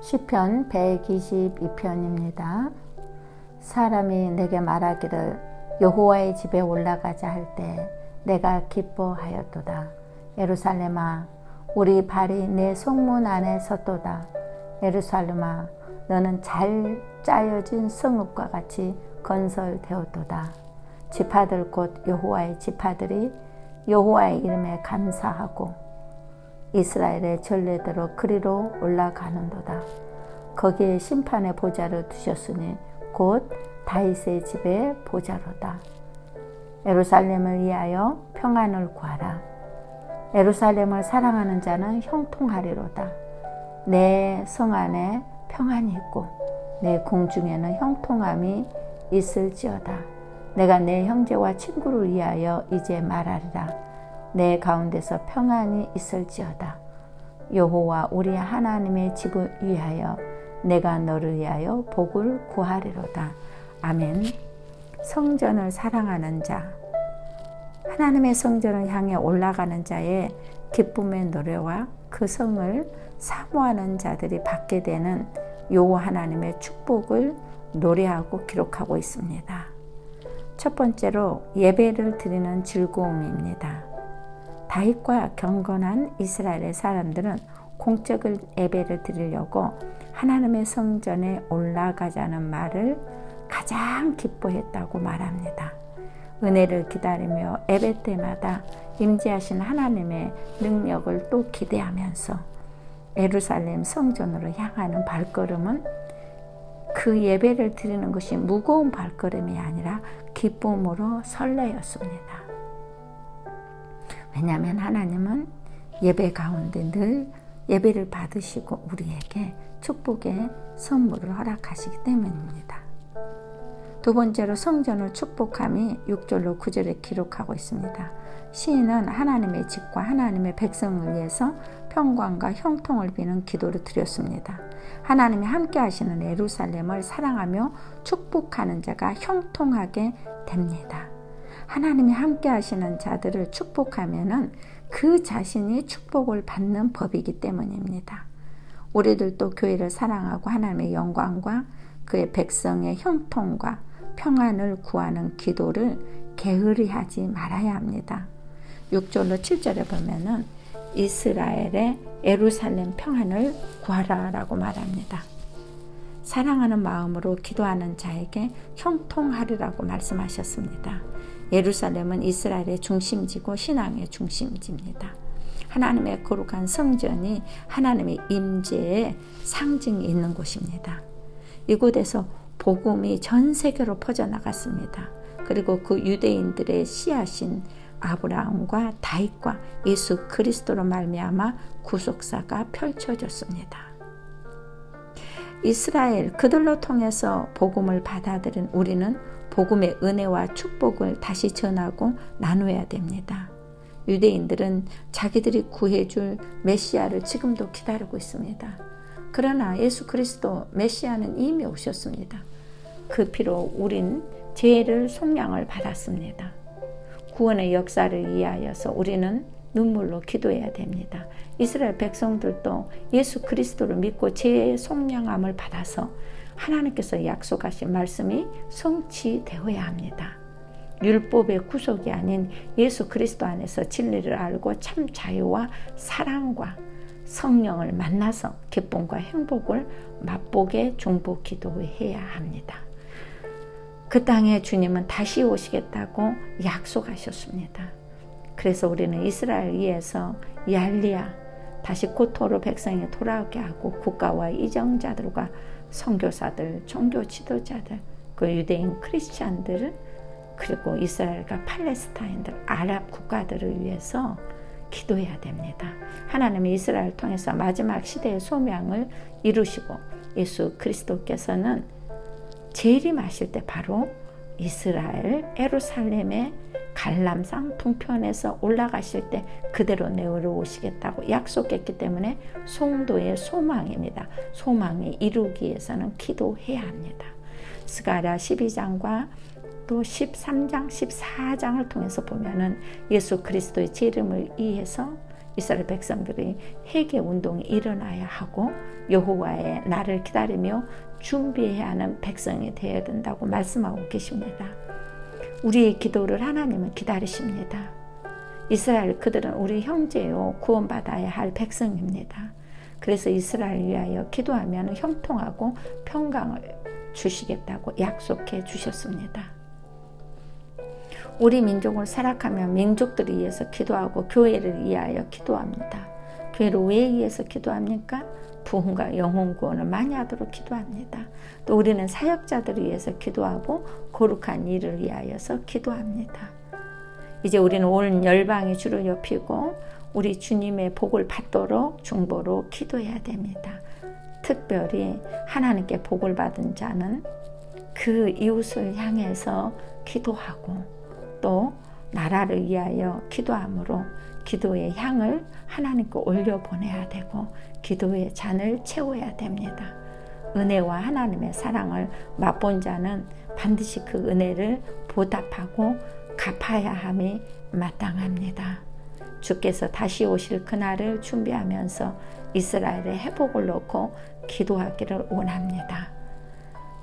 시편 122편입니다. 사람이 내게 말하기를 여호와의 집에 올라가자 할 때 내가 기뻐하였도다. 예루살렘아, 우리 발이 내 성문 안에 섰도다. 예루살렘아, 너는 잘 짜여진 성읍과 같이 건설되었도다. 지파들 곧 여호와의 지파들이 여호와의 이름에 감사하고 이스라엘의 전례대로 그리로 올라가는도다. 거기에 심판의 보좌를 두셨으니 곧 다윗의 집의 보좌로다. 예루살렘을 위하여 평안을 구하라. 예루살렘을 사랑하는 자는 형통하리로다. 내 성 안에 평안이 있고 내 궁중에는 형통함이 있을지어다. 내가 내 형제와 친구를 위하여 이제 말하리라. 내 가운데서 평안이 있을지어다. 여호와 우리 하나님의 집을 위하여 내가 너를 위하여 복을 구하리로다. 아멘. 성전을 사랑하는 자, 하나님의 성전을 향해 올라가는 자의 기쁨의 노래와 그 성을 사모하는 자들이 받게 되는 여호와 하나님의 축복을 노래하고 기록하고 있습니다. 첫 번째로 예배를 드리는 즐거움입니다. 다윗과 경건한 이스라엘의 사람들은 공적인 예배를 드리려고 하나님의 성전에 올라가자는 말을 가장 기뻐했다고 말합니다. 은혜를 기다리며 예배 때마다 임재하신 하나님의 능력을 또 기대하면서 예루살렘 성전으로 향하는 발걸음은 그 예배를 드리는 것이 무거운 발걸음이 아니라 기쁨으로 설레였습니다. 왜냐하면 하나님은 예배 가운데 늘 예배를 받으시고 우리에게 축복의 선물을 허락하시기 때문입니다. 두 번째로 성전을 축복함이 6절로 9절에 기록하고 있습니다. 시인은 하나님의 집과 하나님의 백성을 위해서 평강과 형통을 비는 기도를 드렸습니다. 하나님이 함께 하시는 예루살렘을 사랑하며 축복하는 자가 형통하게 됩니다. 하나님이 함께 하시는 자들을 축복하면은 그 자신이 축복을 받는 법이기 때문입니다. 우리들도 교회를 사랑하고 하나님의 영광과 그의 백성의 형통과 평안을 구하는 기도를 게으리 하지 말아야 합니다. 6절로 7절에 보면은 이스라엘의 예루살렘 평안을 구하라라고 말합니다. 사랑하는 마음으로 기도하는 자에게 형통하리라고 말씀하셨습니다. 예루살렘은 이스라엘의 중심지고 신앙의 중심지입니다. 하나님의 거룩한 성전이 하나님의 임재의 상징이 있는 곳입니다. 이곳에서 복음이 전 세계로 퍼져나갔습니다. 그리고 그 유대인들의 씨앗인 아브라함과 다윗과 예수 그리스도로 말미암아 구속사가 펼쳐졌습니다. 이스라엘 그들로 통해서 복음을 받아들인 우리는 복음의 은혜와 축복을 다시 전하고 나누어야 됩니다. 유대인들은 자기들이 구해줄 메시아를 지금도 기다리고 있습니다. 그러나 예수 그리스도 메시아는 이미 오셨습니다. 그 피로 우린 죄를 속량을 받았습니다. 구원의 역사를 위하여서 우리는 눈물로 기도해야 됩니다. 이스라엘 백성들도 예수 그리스도를 믿고 죄의 속량함을 받아서 하나님께서 약속하신 말씀이 성취되어야 합니다. 율법의 구속이 아닌 예수 그리스도 안에서 진리를 알고 참 자유와 사랑과 성령을 만나서 기쁨과 행복을 맛보게 중보 기도해야 합니다. 그 땅에 주님은 다시 오시겠다고 약속하셨습니다. 그래서 우리는 이스라엘 위에서 얄리야 다시 고토로 백성이 돌아오게 하고 국가와 이정자들과 선교사들, 종교 지도자들, 그 유대인 크리스찬들, 그리고 이스라엘과 팔레스타인들, 아랍 국가들을 위해서 기도해야 됩니다. 하나님이 이스라엘을 통해서 마지막 시대의 소명을 이루시고 예수 그리스도께서는 재림하실 때 바로 이스라엘 예루살렘의 갈람산 동편에서 올라가실 때 그대로 내려오시겠다고 약속했기 때문에 성도의 소망입니다. 소망이 이루기 위해서는 기도해야 합니다. 스가랴 12장과 또 13장, 14장을 통해서 보면은 예수 그리스도의 재림을 위해서 이스라엘 백성들이 회개 운동이 일어나야 하고 여호와의 날을 기다리며 준비해야 하는 백성이 되어야 된다고 말씀하고 계십니다. 우리의 기도를 하나님은 기다리십니다. 이스라엘 그들은 우리 형제요 구원받아야 할 백성입니다. 그래서 이스라엘 위하여 기도하면 형통하고 평강을 주시겠다고 약속해 주셨습니다. 우리 민족을 사랑하며 민족들을 위해서 기도하고 교회를 위하여 기도합니다. 교회를 왜 위해서 기도합니까? 부흥과 영혼 구원을 많이 하도록 기도합니다. 또 우리는 사역자들을 위해서 기도하고 거룩한 일을 위하여서 기도합니다. 이제 우리는 온 열방의 주를 높이고 우리 주님의 복을 받도록 중보로 기도해야 됩니다. 특별히 하나님께 복을 받은 자는 그 이웃을 향해서 기도하고 또 나라를 위하여 기도함으로 기도의 향을 하나님께 올려보내야 되고 기도의 잔을 채워야 됩니다. 은혜와 하나님의 사랑을 맛본 자는 반드시 그 은혜를 보답하고 갚아야 함이 마땅합니다. 주께서 다시 오실 그날을 준비하면서 이스라엘의 회복을 놓고 기도하기를 원합니다.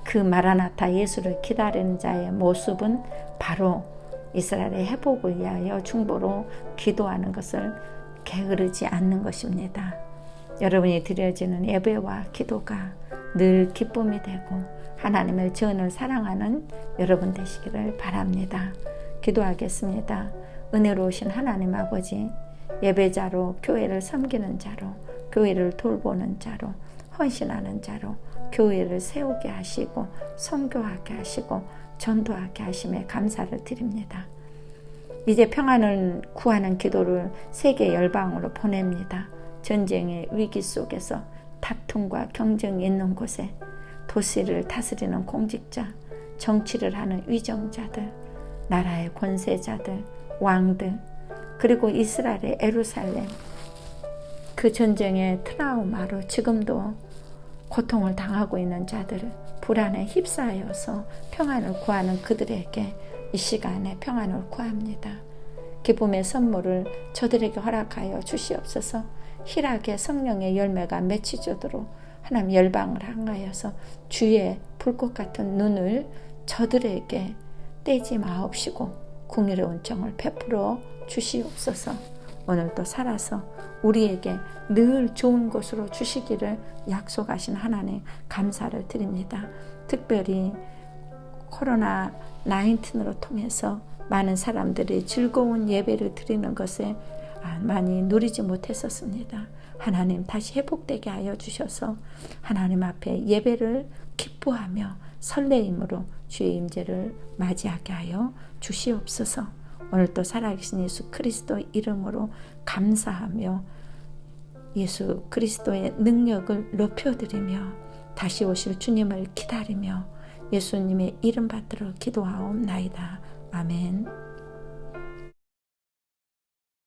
그 마라나타 예수를 기다리는 자의 모습은 바로 이스라엘의 회복을 위하여 중보로 기도하는 것을 게으르지 않는 것입니다. 여러분이 드려지는 예배와 기도가 늘 기쁨이 되고 하나님의 전을 사랑하는 여러분 되시기를 바랍니다. 기도하겠습니다. 은혜로우신 하나님 아버지, 예배자로 교회를 섬기는 자로 교회를 돌보는 자로 헌신하는 자로 교회를 세우게 하시고 선교하게 하시고 전도하게 하심에 감사를 드립니다. 이제 평안을 구하는 기도를 세계 열방으로 보냅니다. 전쟁의 위기 속에서 다툼과 경쟁이 있는 곳에 도시를 다스리는 공직자, 정치를 하는 위정자들, 나라의 권세자들, 왕들, 그리고 이스라엘의 예루살렘, 그 전쟁의 트라우마로 지금도 고통을 당하고 있는 자들, 불안에 휩싸여서 평안을 구하는 그들에게 이 시간에 평안을 구합니다. 기쁨의 선물을 저들에게 허락하여 주시옵소서. 희락의 성령의 열매가 맺히도록 하나님 열방을 향하여서 주의 불꽃 같은 눈을 저들에게 떼지 마옵시고 궁유로운 정을 베풀어 주시옵소서. 오늘도 살아서 우리에게 늘 좋은 것으로 주시기를 약속하신 하나님 감사를 드립니다. 특별히 코로나 19으로 통해서 많은 사람들이 즐거운 예배를 드리는 것에 많이 누리지 못했었습니다. 하나님 다시 회복되게 하여 주셔서 하나님 앞에 예배를 기뻐하며 설레임으로 주의 임재를 맞이하게 하여 주시옵소서. 오늘도 살아계신 예수 그리스도의 이름으로 감사하며 예수 그리스도의 능력을 높여드리며 다시 오실 주님을 기다리며 예수님의 이름 받들어 기도하옵나이다. 아멘.